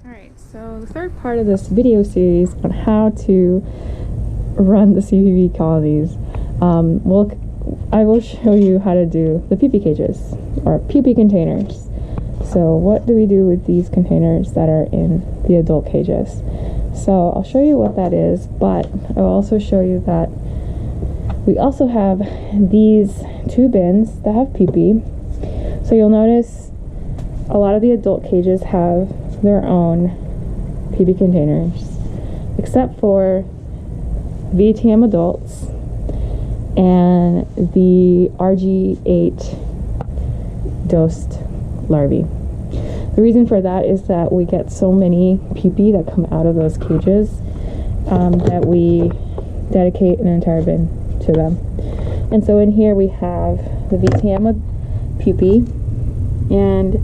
Alright, so the third part of this video series on how to run the CPB colonies, I will show you how to do the pupae cages, or pupae containers. So what do we do with these containers that are in the adult cages? So I'll show you what that is, but I'll also show you that we also have these two bins that have pupae. So you'll notice a lot of the adult cages have their own pupae containers, except for VTM adults and the RG8 dosed larvae. The reason for that is that we get so many pupae that come out of those cages that we dedicate an entire bin to them. And so in here we have the VTM pupae, and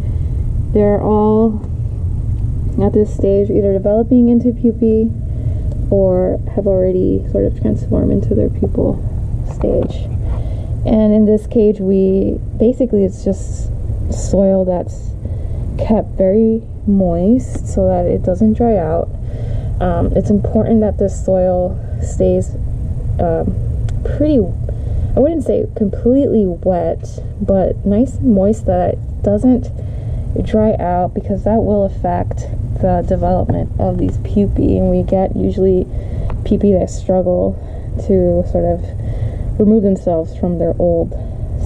they're all at this stage either developing into pupae or have already sort of transformed into their pupal stage. And in this cage, it's just soil that's kept very moist so that it doesn't dry out. It's important that this soil stays pretty, I wouldn't say completely wet, but nice and moist, that it doesn't dry out, because that will affect the development of these pupae, and we get usually pupae that struggle to sort of remove themselves from their old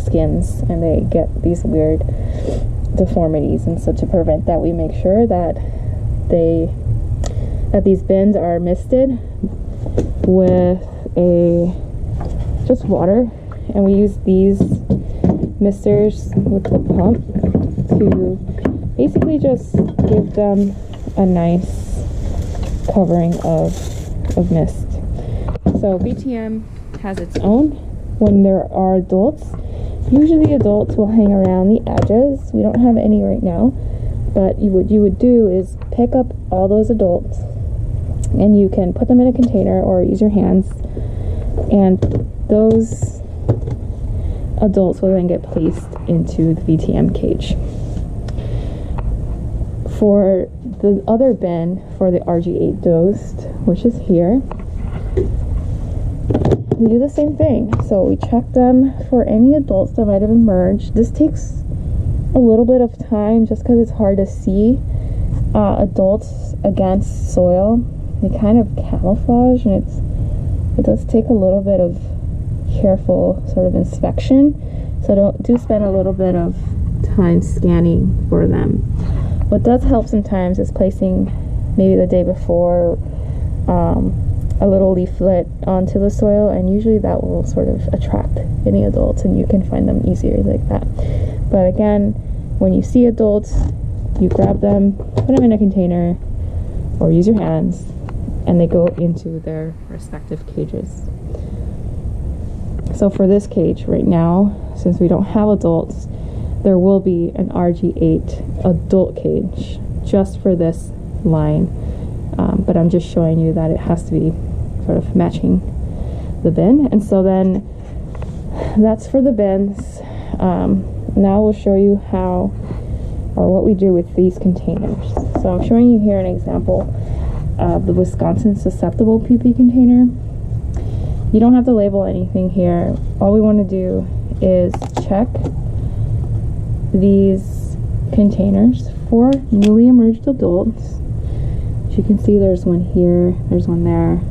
skins, and they get these weird deformities. And so to prevent that, we make sure that these bins are misted with just water, and we use these misters with the pump to basically just give them a nice covering of mist. So VTM has its own. When there are adults, usually adults will hang around the edges. We don't have any right now, but what you would do is pick up all those adults, and you can put them in a container or use your hands, and those adults will then get placed into the VTM cage. For the other bin, for the RG8 dosed, which is here, we do the same thing. So we check them for any adults that might have emerged. This takes a little bit of time just because it's hard to see adults against soil. They kind of camouflage, and it does take a little bit of careful sort of inspection. So do spend a little bit of time scanning for them. What does help sometimes is placing maybe the day before a little leaflet onto the soil, and usually that will sort of attract any adults, and you can find them easier like that. But again, when you see adults, you grab them, put them in a container, or use your hands, and they go into their respective cages. So for this cage right now, since we don't have adults, there will be an RG8 adult cage just for this line, but I'm just showing you that it has to be sort of matching the bin. And so then that's for the bins. Now we'll show you how, or what we do with these containers. So I'm showing you here an example of the Wisconsin susceptible pupae container. You don't have to label anything here. All we want to do is check these containers for newly emerged adults. As you can see, there's one here, there's one there,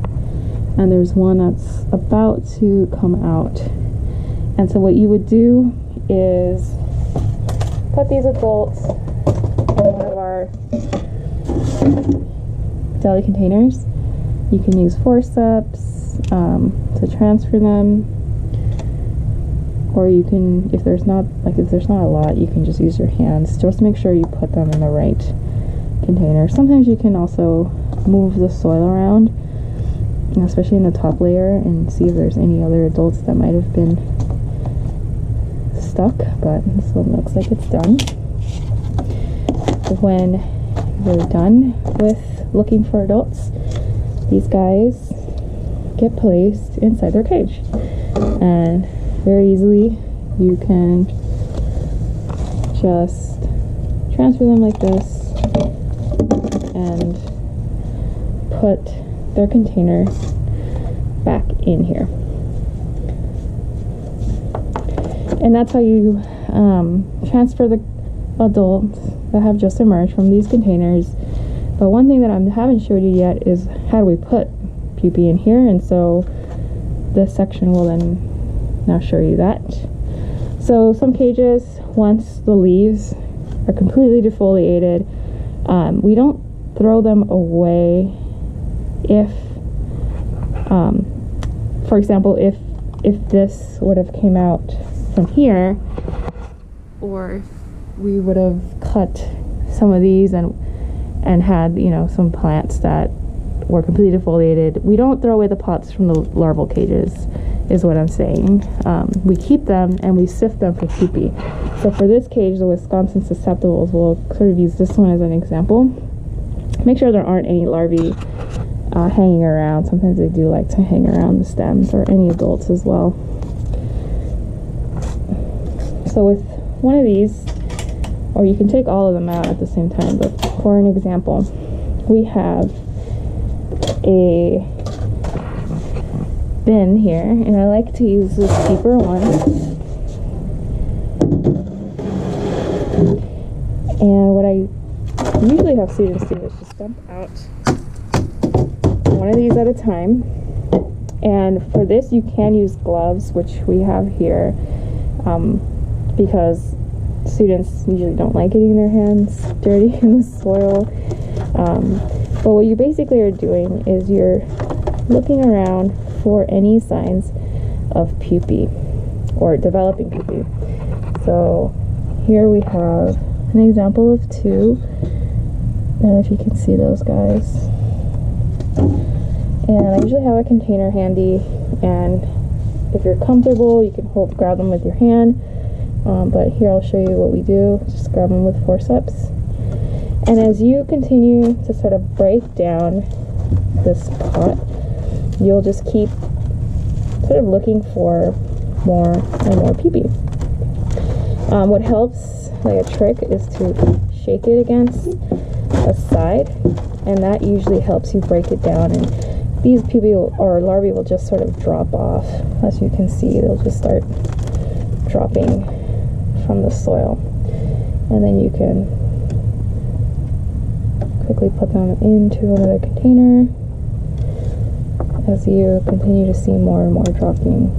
and there's one that's about to come out. And so what you would do is put these adults in one of our deli containers. You can use forceps to transfer them, or you can, if there's not a lot, you can just use your hands. Just make sure you put them in the right container. Sometimes you can also move the soil around, especially in the top layer, and see if there's any other adults that might have been stuck, but this one looks like it's done. When you're done with looking for adults, these guys get placed inside their cage, and very easily you can just transfer them like this and put their container back in here. And that's how you transfer the adults that have just emerged from these containers. But one thing that I haven't showed you yet is how do we put pupae in here, and so this section will then now show you that. So some cages, once the leaves are completely defoliated, we don't throw them away if, for example, if this would have came out from here, or if we would have cut some of these and had, you know, some plants that were completely defoliated, we don't throw away the pots from the larval cages, is what I'm saying. We keep them and we sift them for pupae. So for this cage, the Wisconsin susceptibles, we'll sort of use this one as an example. Make sure there aren't any larvae hanging around. Sometimes they do like to hang around the stems, or any adults as well. So with one of these, or you can take all of them out at the same time, but for an example, we have a bin here, and I like to use this deeper one. And what I usually have students do is just dump out one of these at a time. And for this, you can use gloves, which we have here, because students usually don't like getting their hands dirty in the soil. But what you basically are doing is you're looking around for any signs of pupae or developing pupae. So here we have an example of two. I don't know if you can see those guys. And I usually have a container handy, and if you're comfortable, you can grab them with your hand. But here I'll show you what we do. Just grab them with forceps. And as you continue to sort of break down this pot, you'll just keep sort of looking for more and more pupae. What helps, like a trick, is to shake it against a side, and that usually helps you break it down, and these pupae or larvae will just sort of drop off. As you can see, they'll just start dropping from the soil, and then you can quickly put them into another container as you continue to see more and more dropping.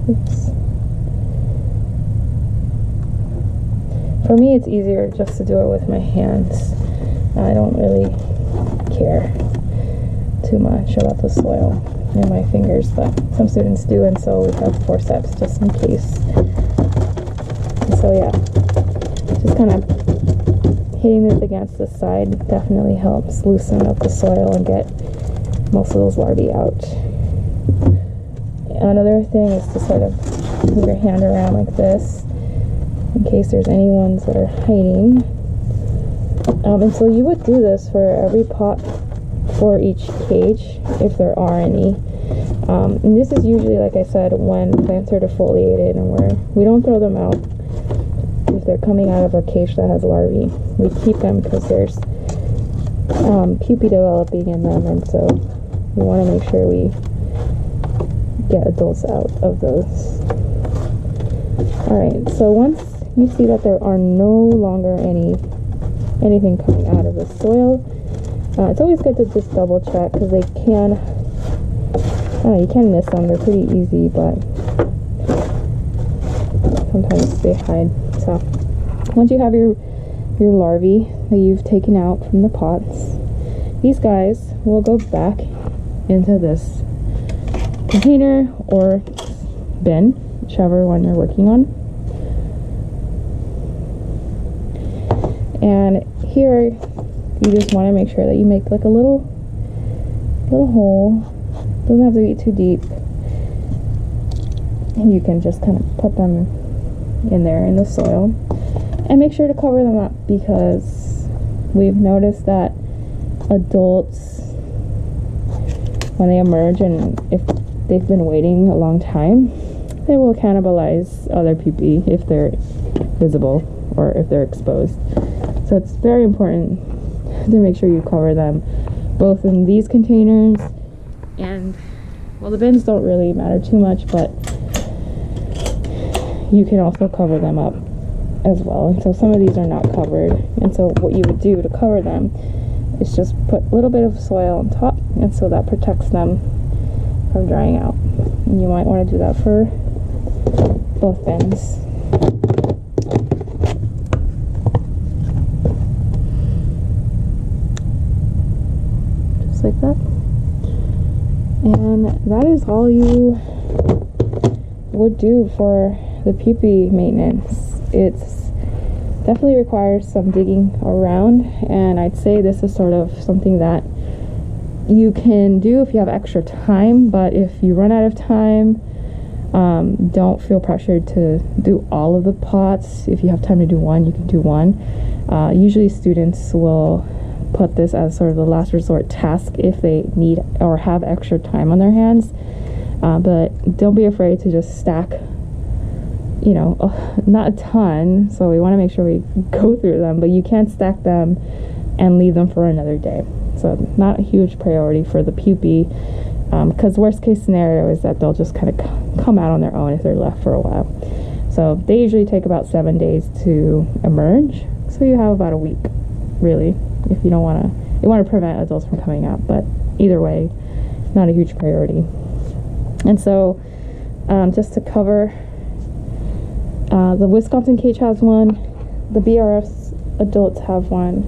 Oops. For me, it's easier just to do it with my hands. I don't really care too much about the soil in my fingers, but some students do, and so we have forceps just in case. And so yeah, just kind of hitting this against the side definitely helps loosen up the soil and get most of those larvae out. Another thing is to sort of move your hand around like this in case there's any ones that are hiding. And so you would do this for every pot for each cage, if there are any. And this is usually, like I said, when plants are defoliated, and we don't throw them out if they're coming out of a cage that has larvae. We keep them because there's pupae developing in them, and so we want to make sure we get adults out of those. Alright, so once you see that there are no longer anything coming out of the soil, it's always good to just double check, because they can, you can miss them. They're pretty easy, but sometimes they hide. So once you have your larvae that you've taken out from the pots, these guys will go back into this container or bin, whichever one you're working on. And here you just want to make sure that you make like a little hole. Doesn't have to be too deep, and you can just kind of put them in there in the soil, and make sure to cover them up, because we've noticed that adults, when they emerge, and if they've been waiting a long time, they will cannibalize other pupae if they're visible. or if they're exposed. So it's very important to make sure you cover them both in these containers and, well, the bins don't really matter too much, but you can also cover them up as well. And so some of these are not covered, and so what you would do to cover them is just put a little bit of soil on top, and so that protects them from drying out. And you might want to do that for both bins. Just like that. And that is all you would do for the pupae maintenance. It's definitely requires some digging around, and I'd say this is sort of something that you can do if you have extra time, but if you run out of time, don't feel pressured to do all of the pots. If you have time to do one, you can do one. Usually students will put this as sort of the last resort task if they need or have extra time on their hands, but don't be afraid to just stack, you know, not a ton, so we want to make sure we go through them, but you can't stack them and leave them for another day. So not a huge priority for the pupae, because worst case scenario is that they'll just kind of come out on their own if they're left for a while. So they usually take about 7 days to emerge, so you have about a week, really, if you don't want to, you want to prevent adults from coming out, but either way, not a huge priority. And so just to cover, the Wisconsin cage has one, the BRF's adults have one,